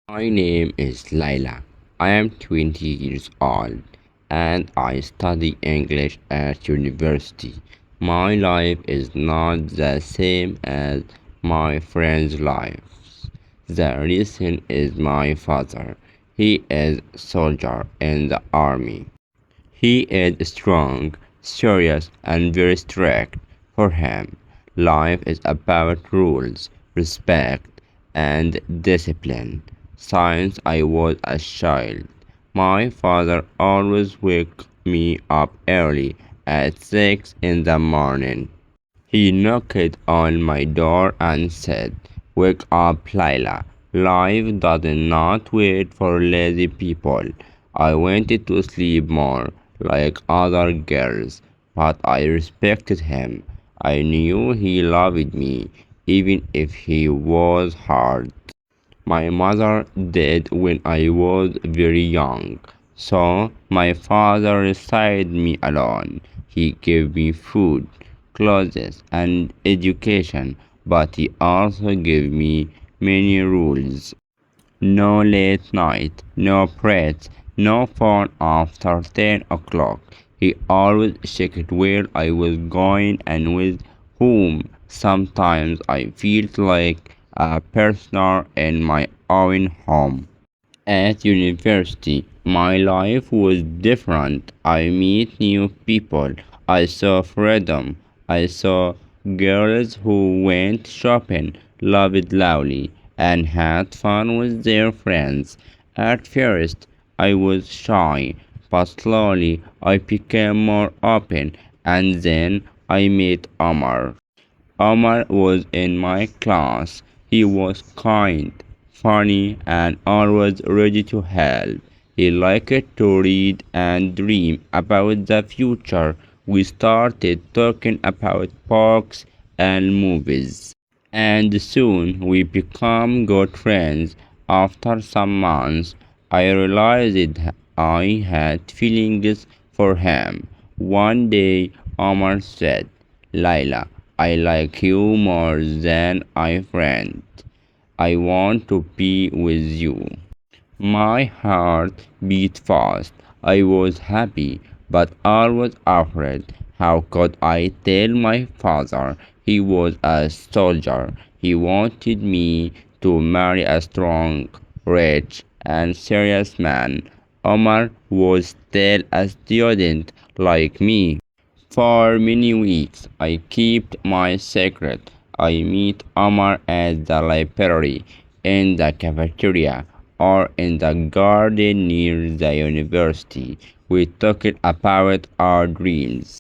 My name is Laila. I am 20 years old and I study English at university. My life is not the same as my friends' lives. The reason is my father. He is a soldier in the army. He is strong, serious, and very strict. For him, life is about rules, respect, and discipline. Since I was a child, my father always woke me up early at 6 in the morning. He knocked on my door and said, "Wake up, Lila. Life does not wait for lazy people." I wanted to sleep more, like other girls, but I respected him. I knew he loved me, even if he was hard. My mother died when I was very young, so my father raised me alone. He gave me food, clothes, and education, but he also gave me many rules. No late night, no prayers, no phone after 10 o'clock. He always checked where I was going and with whom. Sometimes I felt like a prisoner in my own home. At university, my life was different. I met new people. I saw freedom. I saw girls who went shopping, loved loudly, and had fun with their friends. At first, I was shy, but slowly I became more open, and then I met Omar. Omar was in my class. He was kind, funny, and always ready to help. He liked to read and dream about the future. We started talking about books and movies, and soon we became good friends. After some months, I realized I had feelings for him. One day, Omar said, "Laila, I like you more than I friend. I want to be with you." My heart beat fast. I was happy, but always afraid. How could I tell my father? He was a soldier. He wanted me to marry a strong, rich, and serious man. Omar was still a student like me. For many weeks I kept my secret. I meet Omar at the library, in the cafeteria, or in the garden near the university. We talked about our dreams.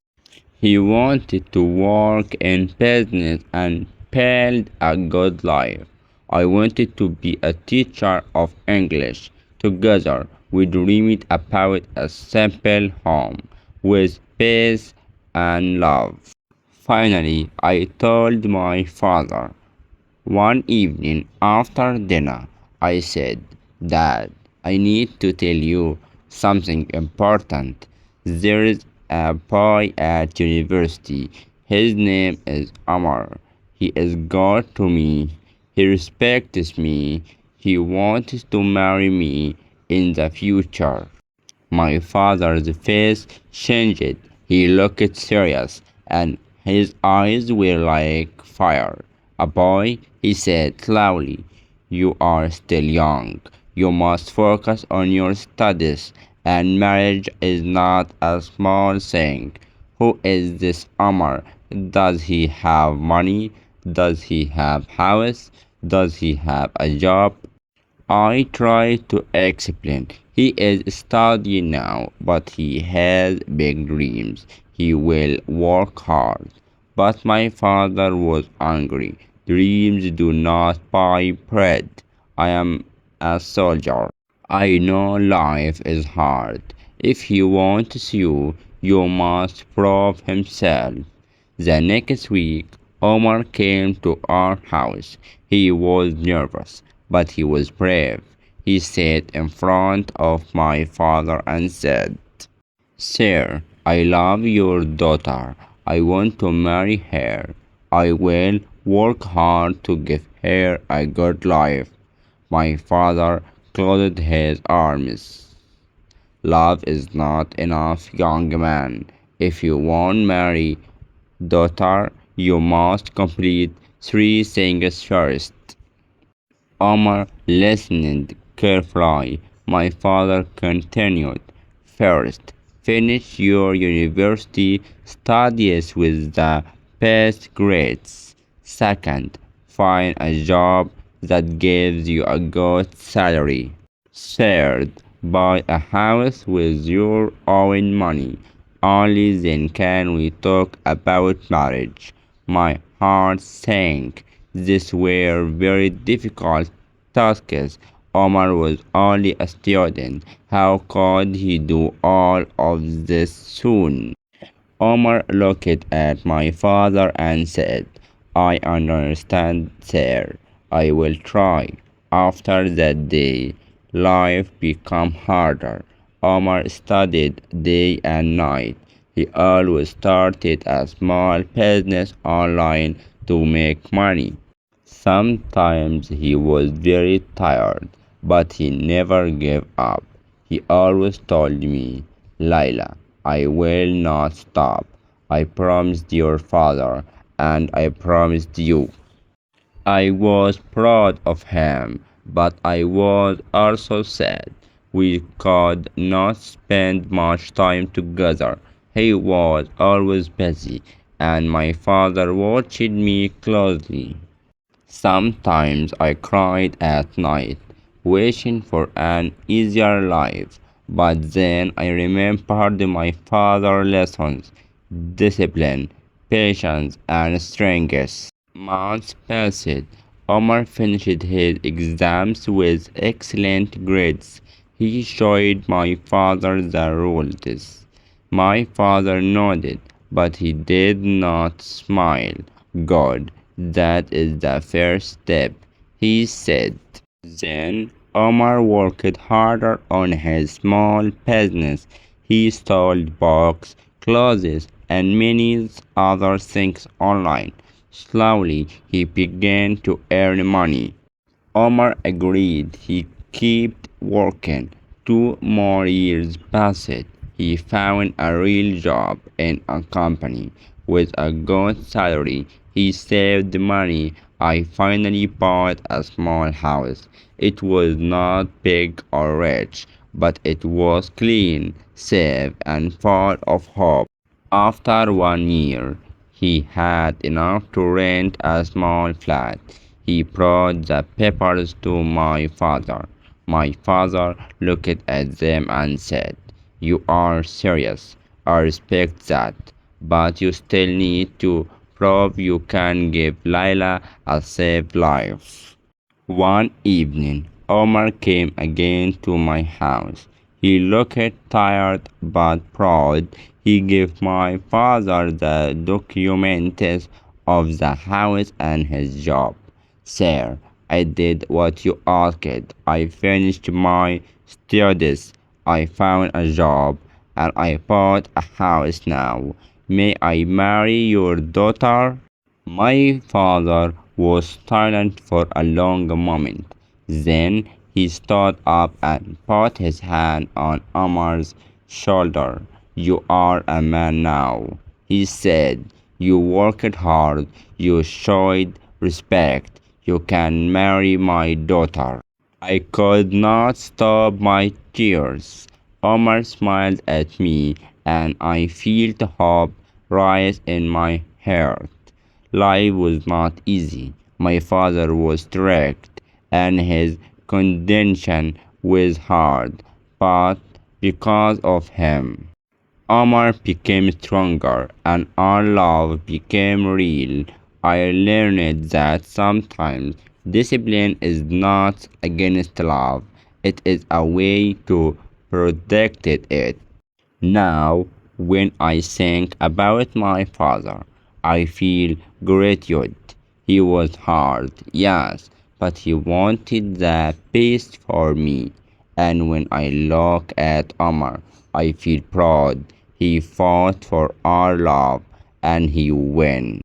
He wanted to work in business and build a good life. I wanted to be a teacher of English. Together, we dreamed about a simple home with peace and love. Finally, I told my father. One evening after dinner, I said, "Dad, I need to tell you something important. There is a boy at university. His name is Amar. He is good to me. He respects me. He wants to marry me in the future." My father's face changed. He looked serious, and his eyes were like fire. "A boy," he said slowly. "You are still young. You must focus on your studies, and marriage is not a small thing. Who is this Omar? Does he have money? Does he have house? Does he have a job?" I try to explain. He is studying now, but he has big dreams. He will work hard. But my father was angry. "Dreams do not buy bread. I am a soldier. I know life is hard. If he wants you, you must prove himself." The next week, Omar came to our house. He was nervous, but he was brave. He sat in front of my father and said, "Sir, I love your daughter. I want to marry her. I will work hard to give her a good life." My father closed his arms. Love is not enough, young man. If you want to marry daughter, you must complete three things first. Omar listened carefully. My father continued. First, finish your university studies with the best grades. Second, find a job that gives you a good salary. Third, buy a house with your own money. Only then can we talk about marriage. My heart sank. These were very difficult tasks. Omar was only a student. How could he do all of this soon? Omar looked at my father and said, I understand, sir. I will try. After that day, life became harder. Omar studied day and night. He always started a small business online to make money. Sometimes he was very tired, but he never gave up. He always told me, Laila, I will not stop. I promised your father, and I promised you. I was proud of him, but I was also sad. We could not spend much time together. He was always busy, and my father watched me closely. Sometimes I cried at night, wishing for an easier life, but then I remembered my father's lessons, discipline, patience, and strength. Months passed. Omar finished his exams with excellent grades. He showed my father the rules. My father nodded, but he did not smile. God, that is the first step, he said. Then Omar worked harder on his small business. He sold books, clothes, and many other things online. Slowly, he began to earn money. Omar agreed. He kept working. 2 more years passed. He found a real job in a company with a good salary. He saved money. I finally bought a small house. It was not big or rich, but it was clean, safe, and full of hope. After 1 year, he had enough to rent a small flat. He brought the papers to my father. My father looked at them and said, You are serious. I respect that, but you still need to prove you can give Lila a safe life. One evening, Omar came again to my house. He looked tired but proud. He gave my father the documents of the house and his job. Sir, I did what you asked. I finished my studies. I found a job and I bought a house now. May I marry your daughter? My father was silent for a long moment. Then he stood up and put his hand on Omar's shoulder. You are a man now, he said. You worked hard. You showed respect. You can marry my daughter. I could not stop my tears. Omar smiled at me, and I felt hope rise in my heart. Life was not easy. My father was strict, and his condition was hard, but because of him, Omar became stronger and our love became real. I learned that sometimes discipline is not against love, it is a way to protect it. Now, when I think about my father, I feel gratitude. He was hard, yes, but he wanted the best for me. And when I look at Omar, I feel proud. He fought for our love and he won.